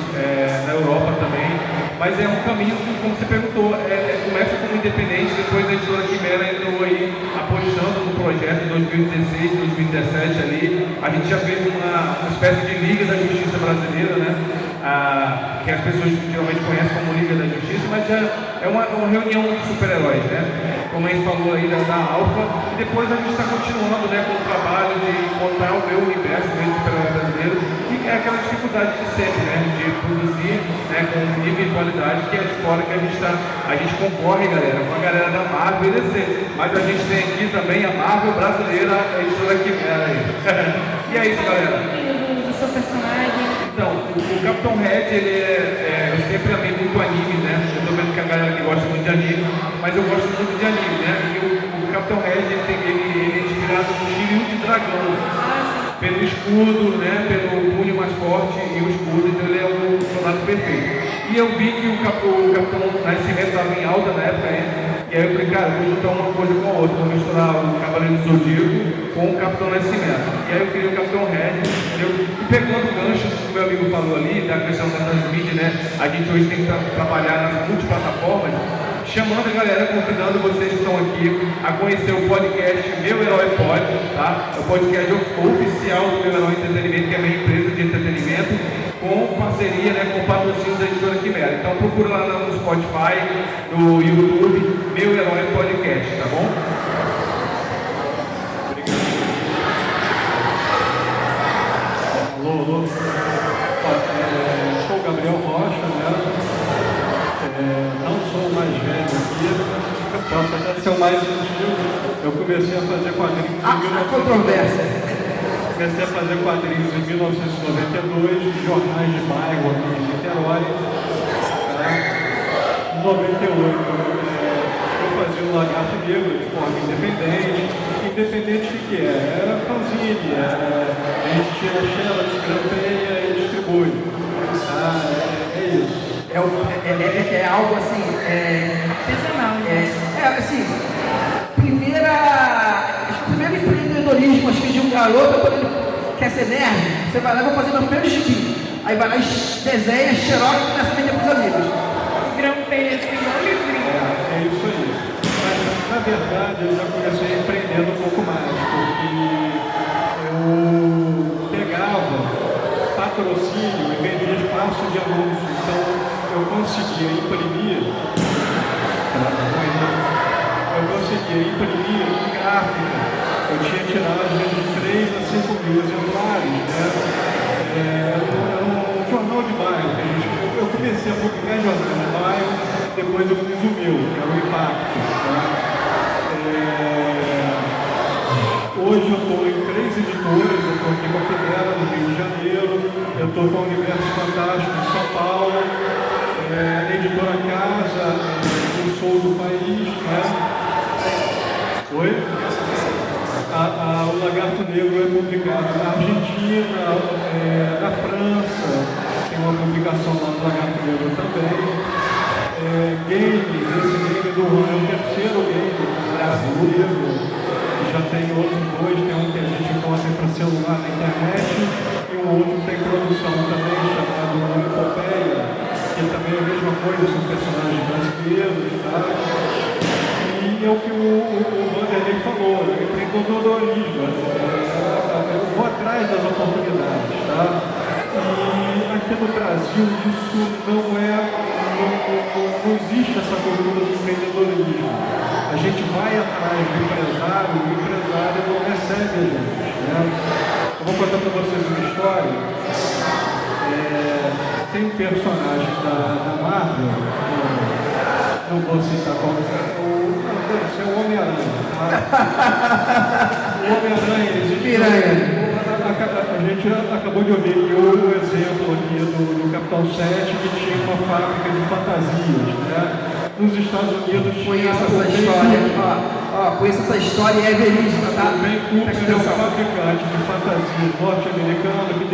na Europa também. Mas é um caminho que, como você perguntou, começa como independente, depois a editora Quimera entrou aí apostando no projeto em 2016, 2017 ali. A gente já fez uma espécie de Liga da Justiça Brasileira, né? Que as pessoas geralmente conhecem como Liga da Justiça, mas é uma reunião de super-heróis, né? Como a gente falou aí da Alpha, e depois a gente está continuando, né, com o trabalho de montar o meu universo, o meu super-herói brasileiro, e é aquela dificuldade de sempre, né, de produzir, né, com nível de qualidade, que é de fora que a gente concorre, galera, com a galera da Marvel e DC, mas a gente tem aqui também a Marvel brasileira, a editora Quimera aí. E é isso, galera. Do seu personagem. Então, o Capitão Red, eu sempre amei muito anime, né? Eu tô vendo que a galera que gosta muito de anime, mas eu gosto muito de anime, né? E o Capitão Red, ele é inspirado no Shiryu de dragão, pelo escudo, né? Pelo punho mais forte e o escudo, então ele é um soldado perfeito. E eu vi que o Capitão Nascimento estava em alta na época, né? E aí eu falei, cara, vou juntar uma coisa com a outra, vou misturar o Cavaleiro do Zodíaco com o Capitão Nascimento. E aí eu criei o Capitão Red, e pegando o gancho que o meu amigo falou ali, da questão da transmídia, né? A gente hoje tem que trabalhar nas multiplataformas, chamando a galera, convidando vocês que estão aqui a conhecer o podcast Meu Herói Pod, tá? É o podcast oficial do Meu Herói Entretenimento, que é a minha empresa de entretenimento, com parceria, né, com patrocínio da editora Quimera. Então procura lá no Spotify, no YouTube, Meu Herói Podcast, tá bom? Alô. Sou o Gabriel Rocha, né? Não sou o mais velho aqui, posso até ser o mais antigo. Eu comecei a fazer quadrinhos em controvérsia. Comecei a fazer quadrinhos em 1992, de jornais de bairro aqui em Niterói. Em 98, eu fazia o Lagarto Negro de forma independente. Independente do que era fanzine, a gente tira a Xela, desgrampeia e distribui. É isso. É algo assim. Artesanal, né? Assim, primeiro empreendedorismo, acho que de um garoto, quando ele quer ser nerd, você vai lá e vai fazer meu primeiro gibi. Aí vai lá, desenha, xerox e começa a vender pros amigos. Grampeia assim, igual livrinho. É isso aí. Mas, na verdade, eu já comecei empreendendo um pouco mais, porque eu pegava patrocínio e vendia espaço de anúncio. Então, eu conseguia imprimir em gráfica. Eu tinha tiragens de 3 a 5 mil exemplares, né? Era um jornal de bairro. Eu comecei a publicar em jornal de bairro. editoras, eu estou aqui com a Quimera, no Rio de Janeiro, eu estou com a Universo Fantástico em São Paulo, editora Casa, Eu Sou do País, né? Oi? O Lagarto Negro é publicado na Argentina, na França, tem uma publicação lá do Lagarto Negro também. Games, esse game do Juan é o terceiro game brasileiro, já tem outros dois, tem um que a gente encontra para celular na internet e um outro tem produção também chamado Epopeia, que também é a mesma coisa, são personagens brasileiros, tá? E é o que o Vanderlei falou, empreendedorismo, eu vou atrás das oportunidades, tá? E aqui no Brasil isso não existe essa cultura do empreendedorismo. A gente vai atrás do empresário, o empresário não recebe a gente, né? Eu vou contar para vocês uma história. Tem um personagem da Marvel, não vou citar qual é, o Homem-Aranha, tá? O Homem-Aranha existe. A gente acabou de ouvir aqui o exemplo aqui do Capitão 7, que tinha uma fábrica de fantasias, né? Nos Estados Unidos conheço essa história. Conheço essa história e é verídica, tá? O Ben Cooper é um fabricante de fantasias norte-americano que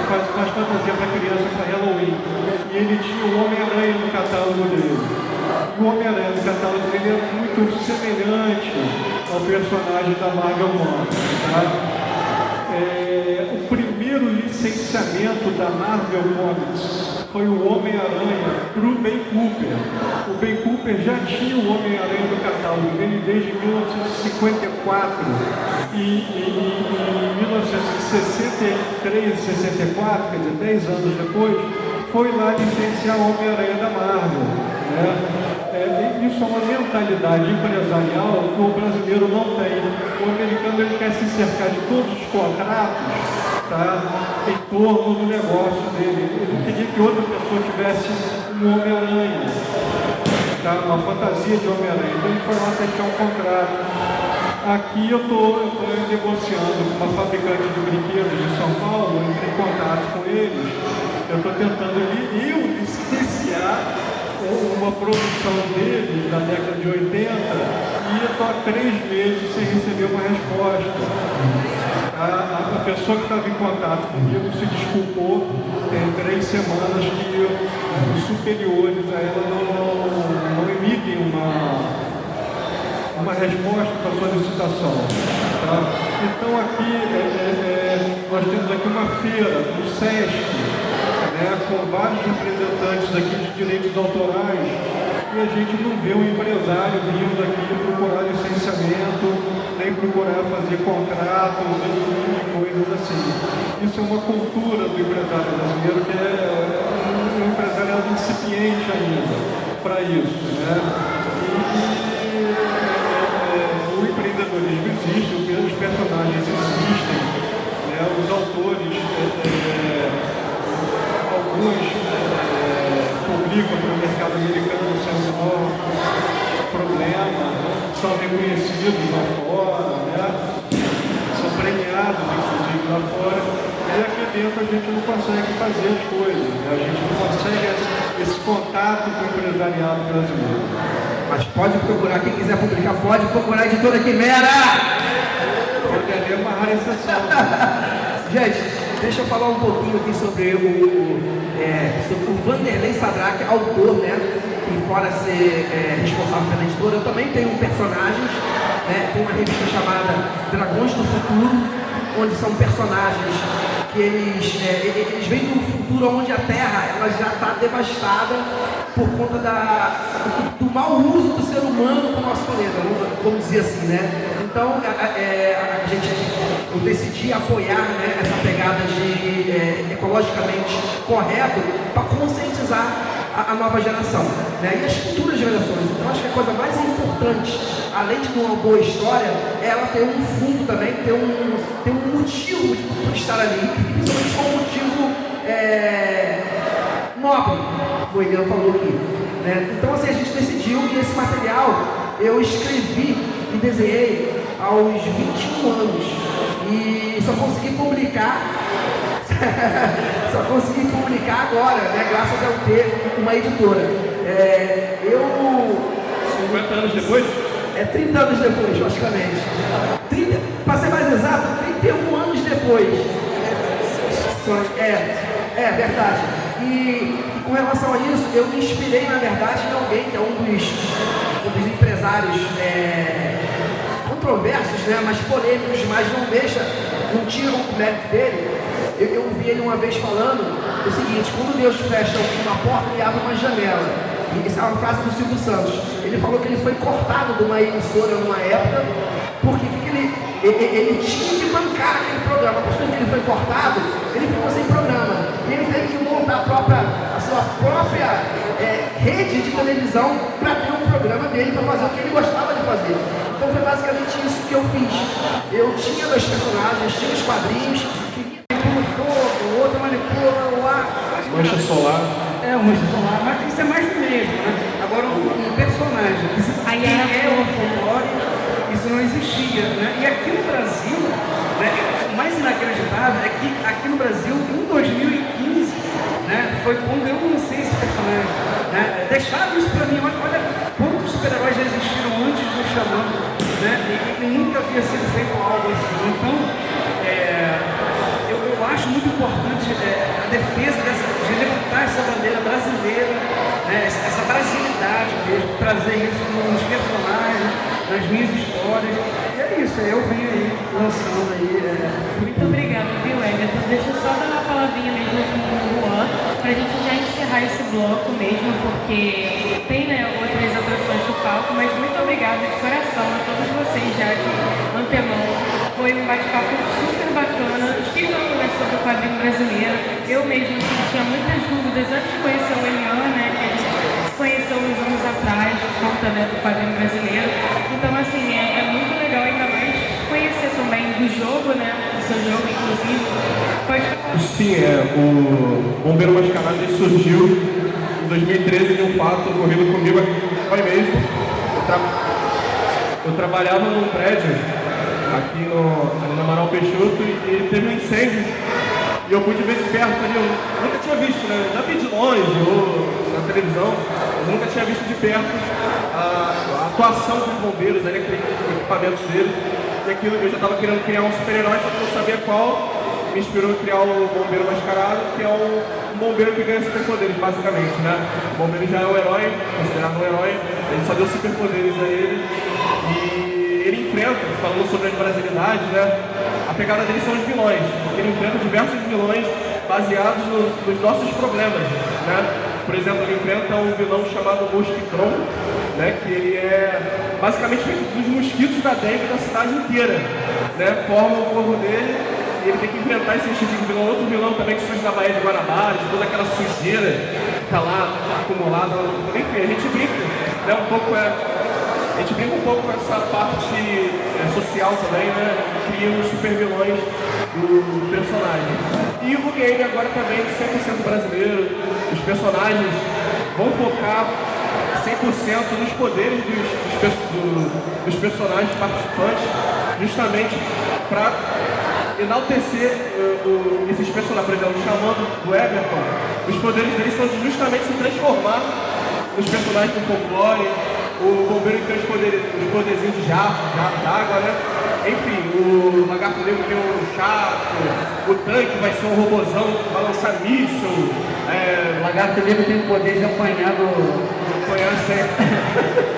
faz fantasia para criança para Halloween. E ele tinha o Homem-Aranha no catálogo dele. E o Homem-Aranha no catálogo dele é muito semelhante ao personagem da Marvel Comics, tá? O primeiro licenciamento da Marvel Comics foi o Homem-Aranha para o Ben Cooper. O Ben Cooper já tinha o Homem-Aranha no catálogo dele desde 1954 e em 1963, 64, quer dizer, 10 anos depois, foi lá licenciar o Homem-Aranha da Marvel, né? Isso é uma mentalidade empresarial que o brasileiro não tem. O americano ele quer se cercar de todos os contratos, tá, em torno do negócio dele. Ele não queria que outra pessoa tivesse um Homem-Aranha, tá, uma fantasia de Homem-Aranha. Então ele foi lá fechar um contrato. Aqui eu estou negociando com uma fabricante de brinquedos de São Paulo, eu entrei em contato com eles, eu estou tentando licenciar uma produção dele da década de 80 e eu estou há 3 meses sem receber uma resposta. A pessoa que estava em contato comigo se desculpou, tem 3 semanas que os superiores a ela não emitem uma resposta para a solicitação. Tá? Então aqui nós temos aqui uma feira do SESC, com vários representantes aqui de direitos autorais, e a gente não vê um empresário vindo aqui procurar licenciamento, nem procurar fazer contratos e coisas assim. Isso é uma cultura do empresário brasileiro que é um empresário incipiente ainda para isso, né? O empreendedorismo existe, os personagens existem, né? Os autores alguns publicam para o mercado americano sem o menor problema, são reconhecidos lá fora, né? São premiados, inclusive, lá fora, e aqui dentro a gente não consegue fazer as coisas, né? A gente não consegue esse contato com o empresariado brasileiro. Mas pode procurar, quem quiser publicar, pode procurar a editora Quimera! Pode haver uma rara exceção. Gente, deixa eu falar um pouquinho aqui sobre o Vanderlei Sadraque, autor, né? Que fora ser responsável pela editora, eu também tenho personagens, né? Tem uma revista chamada Dragões do Futuro, onde são personagens que eles vêm de um futuro onde a Terra ela já está devastada por conta do mau uso do ser humano para o nosso planeta, vamos dizer assim, né? Então, eu decidi apoiar, né, essa pegada de ecologicamente correto para conscientizar a nova geração, né, e as futuras gerações. Então, acho que a coisa mais importante, além de uma boa história, é ela ter um fundo também, ter um motivo de estar ali, e principalmente um motivo nobre, como o Elian falou aqui, né? Então, assim, a gente decidiu, e esse material eu escrevi e desenhei aos 21 anos. só consegui publicar só consegui publicar agora, né, graças a eu ter uma editora. 50 anos depois? 30 anos depois, praticamente. Para ser mais exato, 31 anos depois. É verdade. E com relação a isso, eu me inspirei, na verdade, em alguém que é um dos empresários controversos, né, mas polêmicos, mas não tira o mérito dele. Eu vi ele uma vez falando o seguinte: quando Deus fecha uma porta, ele abre uma janela. E essa é uma frase do Silvio Santos. Ele falou que ele foi cortado de uma emissora numa época, porque ele tinha que bancar aquele programa. A partir que ele foi cortado, ele ficou sem programa. E ele teve que montar a sua própria rede de televisão para ter um programa dele, para fazer o que ele gostava de fazer. Então foi basicamente isso que eu fiz. Eu tinha 2 personagens, tinha os quadrinhos, que manipula o fogo, o outro manipula o ar. Mancha solar. O mancha solar, mas isso é mais do mesmo, né? Agora, um personagem, que é o folclore, isso não existia, né? E aqui no Brasil, né, o mais inacreditável é que aqui no Brasil, em 2015, né, foi quando eu lancei esse personagem, né? Deixaram isso pra mim, olha quantos super-heróis já existiram antes do Xamã, né? E nunca havia sido feito algo assim. Então, eu acho muito importante a defesa de levantar essa bandeira brasileira, né, essa brasilidade mesmo, trazer isso nos personagens, nas minhas histórias. E é isso, eu venho aí lançando aí. Muito obrigada, viu, Everton? Deixa eu só dar uma palavrinha mesmo com o Juan, para a gente já encerrar esse bloco mesmo, porque tem, né, outras atrações do palco, mas muito obrigada de coração a todos vocês já de antemão. Foi um bate-papo super bacana, explicando, né, sobre o quadrinho brasileiro. Eu mesmo tinha muitas dúvidas antes de conhecer o Elian, né, que a gente se conheceu uns anos atrás, por conta, né, do quadrinho brasileiro. Então, assim, é muito legal ainda mais conhecer também do jogo, né, do seu jogo, inclusive. Pode falar. Sim, o Bombeiro Mascarado surgiu em 2013 de um fato ocorrido comigo aqui mesmo. Eu trabalhava num prédio aqui no Amaral Peixoto e teve um incêndio e eu pude ver de perto ali. Eu nunca tinha visto, né? Já vi de longe ou na televisão, mas eu nunca tinha visto de perto a atuação dos bombeiros, ali, aqueles equipamentos deles. E aquilo eu já estava querendo criar um super-herói, só que eu não sabia qual. Me inspirou a criar o Bombeiro Mascarado, que é um bombeiro que ganha superpoderes, basicamente, né? O bombeiro já é um herói, considerado um herói, ele só deu superpoderes a ele. E ele enfrenta, falando sobre as brasilidades, né? A pegada dele são os vilões, porque ele enfrenta diversos vilões baseados nos nossos problemas, né? Por exemplo, ele enfrenta um vilão chamado Mosquitron, né? Que ele é basicamente feito dos mosquitos da dengue da cidade inteira, né? Forma o corpo dele e ele tem que enfrentar esse tipo de vilão. Outro vilão também que surge na Baía de Guanabara, de toda aquela sujeira que está lá acumulada. Enfim, a gente brinca, né? A gente brinca um pouco com essa parte social também, né? Cria os super vilões do personagem. E o game agora também 100% brasileiro. Os personagens vão focar 100% nos poderes dos personagens participantes, justamente para enaltecer esses personagens. Por exemplo, chamando do Everton, os poderes deles são justamente se transformar nos personagens do folclore. O bombeiro tem os poderzinhos de jato d'água, né? Enfim, o lagarto negro tem um chato, o tanque vai ser um robozão que vai lançar míssil. O lagarto negro tem o poder de apanhar sempre.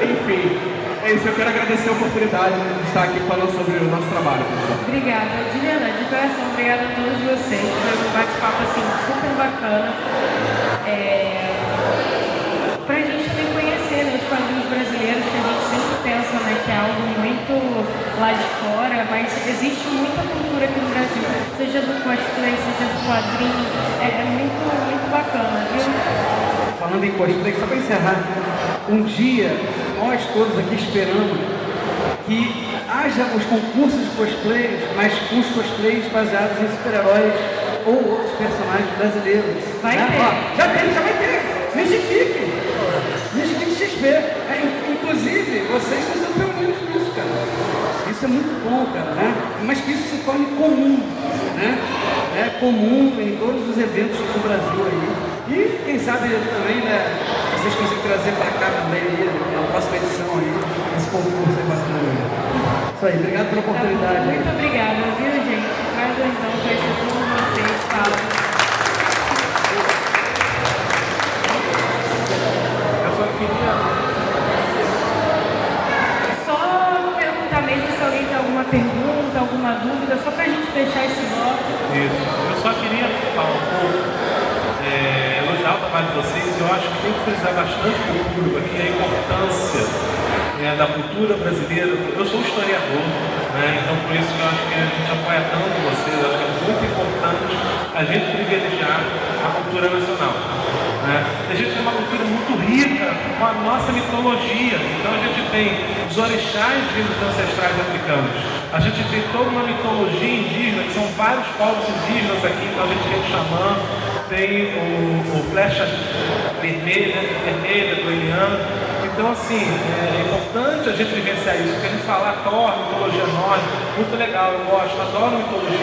Enfim, é isso. Eu quero agradecer a oportunidade de estar aqui falando sobre o nosso trabalho, pessoal. Obrigada, de verdade, de coração, obrigada a todos vocês. Foi um bate-papo assim, super bacana. Pra gente também conhecer, né, os quadrinhos brasileiros, que a gente sempre pensa, né, que é algo muito lá de fora, mas existe muita cultura aqui no Brasil, seja do cosplay, seja do quadrinho, é muito, muito bacana, viu? Falando em cosplay, só para encerrar, um dia nós todos aqui esperamos que haja os concursos de cosplays, mas os cosplays baseados em super-heróis ou outros personagens brasileiros. Vai né? ter. Ó, já vai ter. Nijikick XP. Inclusive, vocês estão sendo pioneiros nisso, cara. Isso é muito bom, cara, né? Mas que isso se torne comum. né? É comum em todos os eventos do Brasil aí. E quem sabe também, né, vocês conseguem trazer para cá também aí, a próxima edição aí, esse concurso aí bacana. Isso aí, obrigado pela oportunidade. Tá, muito obrigada, viu, gente? Prazerzão conhecer todos vocês. Fala. Eu só queria... Só perguntar mesmo se alguém tem alguma pergunta, alguma dúvida, só pra gente fechar esse bloco. Isso. Eu só queria falar um pouco, elogiar o trabalho de vocês. Eu acho que tem que frisar bastante para o público aqui a importância da cultura brasileira. Eu sou historiador, né? Então por isso que eu acho que a gente apoia tanto vocês. Eu acho que é muito importante a gente privilegiar a cultura nacional. Né? A gente tem uma cultura muito rica com a nossa mitologia. Então a gente tem os orixás dos ancestrais africanos. A gente tem toda uma mitologia indígena, que são vários povos indígenas aqui. Então a gente tem o xamã, tem o flecha vermelha do Eliano. Então, assim, é importante a gente vivenciar isso, porque a gente fala Thor, mitologia nórdica, muito legal, eu gosto, adoro mitologia.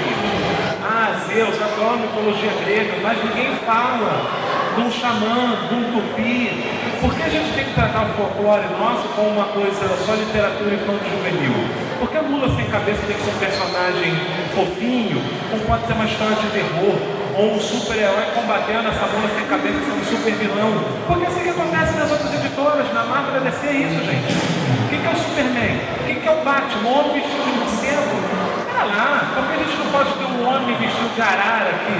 Ah, Zeus, adoro mitologia grega, mas ninguém fala de um xamã, de um tupi. Por que a gente tem que tratar o folclore nosso como uma coisa só literatura infantil juvenil? Por que a Mula Sem Cabeça tem que ser um personagem fofinho, como pode ser uma história de terror? Ou um super-herói combatendo essa mula sem cabeça sendo um super-vilão. Porque é assim que acontece nas outras editoras, na Marvel da DC é isso, gente. O que é o Superman? O que é o Batman? Um homem vestido de morcego? Pera lá, por que a gente não pode ter um homem vestido de arara aqui?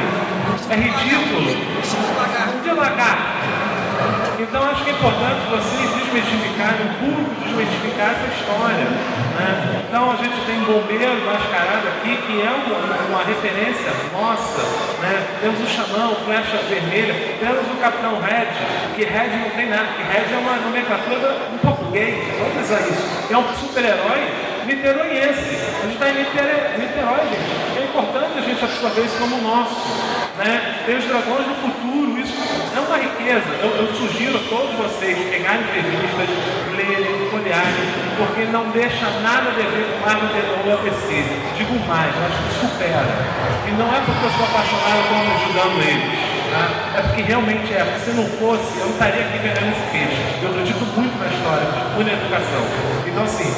É ridículo. De lagarto. Então acho que é importante vocês desmistificarem, o público desmistificar essa história. Né? Então a gente tem Bombeiro Mascarado aqui, que é uma referência nossa. Né? Temos o Xamã, o Flecha Vermelha, temos o Capitão Red, que Red não tem nada, que Red é uma nomenclatura um pouco gay, vamos usar isso. É um super-herói niteroiense. A gente está em Niterói, gente. É importante a gente absorver isso como nosso. Né? Tem os Dragões do Futuro, isso é uma riqueza. Eu sugiro a todos vocês pegarem revistas, lerem, folhearem, porque não deixa nada a dever com Marvel ou ABC. Digo mais, eu acho que supera. E não é porque eu sou apaixonado que eu estou ajudando eles. Tá? É porque realmente é. Se não fosse, eu não estaria aqui vendendo esse peixe. Eu acredito muito na história, muito na educação. Então, assim,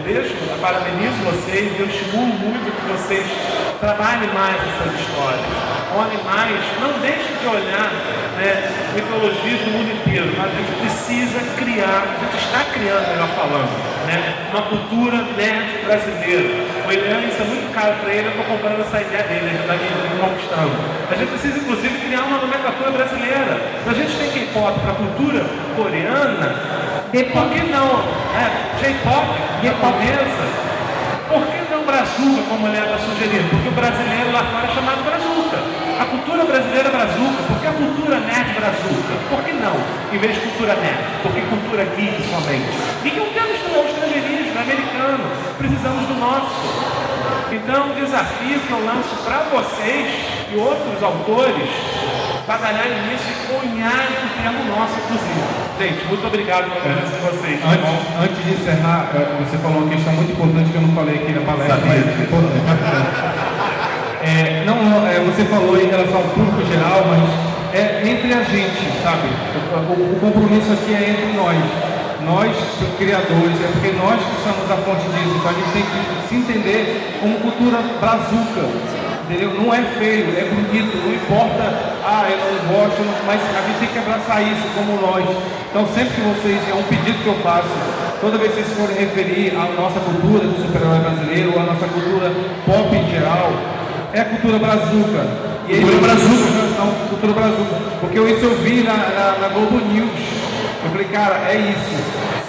eu parabenizo vocês, eu estimulo muito que vocês trabalhem mais essas histórias. Olhem mais, não deixem de olhar mitologias do mundo inteiro, mas a gente precisa criar, a gente está criando, melhor falando, uma cultura nerd brasileira. O Eliane, isso é muito caro para ele, eu estou comprando essa ideia dele, ele está me conquistando. A gente precisa, inclusive, criar uma nomenclatura brasileira. A gente tem K-pop para a cultura coreana, por que não? J-pop, japonesa, por que não brazuca, como ele está sugerindo? Porque o brasileiro lá fora é chamado brazuca. A cultura brasileira é brazuca. Por que a cultura nerd brazuca? Por que não? Em vez de cultura nerd, por que cultura geek somente? E que não temos o estrangeirismo americano. Precisamos do nosso. Então, o desafio que eu lanço para vocês e outros autores batalharem nisso e cunharem o termo nosso, inclusive. Gente, muito obrigado pela presença de vocês. Antes de encerrar, você falou uma questão muito importante que eu não falei aqui na palestra, mas é importante. Você falou em relação ao público geral, mas é entre a gente, sabe? O compromisso aqui é entre nós. Nós, criadores, é porque nós que somos a fonte disso. Então a gente tem que se entender como cultura brazuca. Entendeu? Não é feio, é bonito, não importa, eu não gosto, mas a gente tem que abraçar isso como nós. Então sempre que vocês, é um pedido que eu faço, toda vez que vocês forem referir à nossa cultura do super-herói brasileiro, ou à nossa cultura pop em geral, é a cultura brazuca. E cultura brazuca. Cultura brazuca. Porque isso eu vi na Globo News. Eu falei, cara, é isso.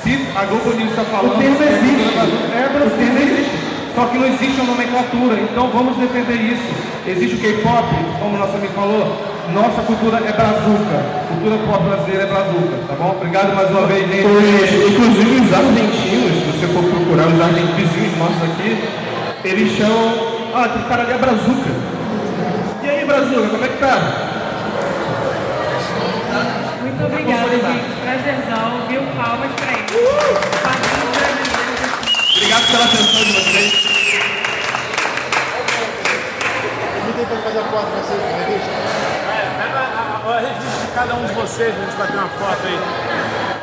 Se a Globo News está falando... O termo existe. O termo existe. Só que não existe uma nomenclatura, então vamos defender isso. Existe o K-pop, como nossa amiga falou, nossa cultura é brazuca. Cultura pop brasileira é brazuca, tá bom? Obrigado mais uma vez, gente. Inclusive os argentinos, se você for procurar os argentinos nossos aqui, eles chamam, tem cara ali é brazuca. E aí, brazuca, como é que tá? Muito obrigada, gente. Prazerzão, viu? Palmas pra ele. Padrinho brasileiro. Obrigado pela atenção de vocês. a foto pra vocês na revista? Pega a revista de cada um de vocês, pra gente bater uma foto aí.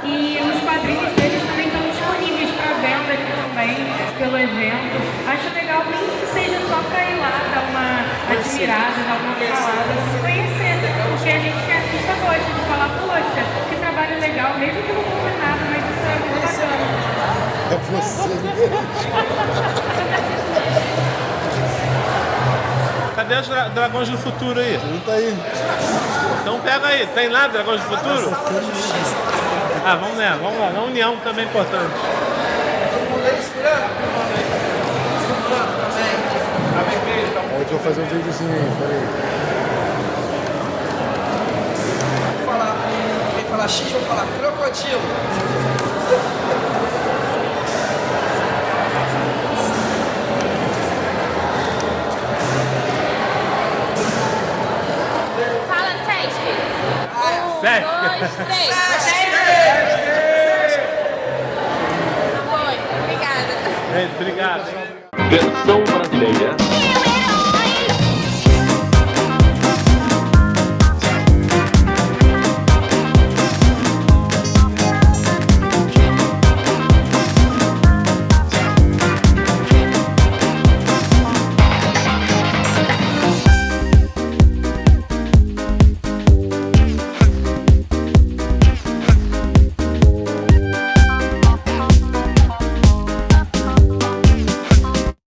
E os quadrinhos deles também estão disponíveis para venda aqui também, pelo evento. Acho legal, nem que seja só para ir lá, dar uma admirada, dar uma falada, conhecer. Porque a gente que é artista gosta de falar, poxa, que trabalho legal, mesmo que não compre nada, mas isso é muito bacana. É você mesmo. Cadê os dragões do futuro aí? Não tá aí. Então pega aí, tem lá dragões do futuro? Ah, vamos lá, na união também é importante. Aí eu vou fazer um videozinho aí, peraí. Quem falar X, vou falar crocodilo. Fala, Sesc. 1, Sesc. 2, 3.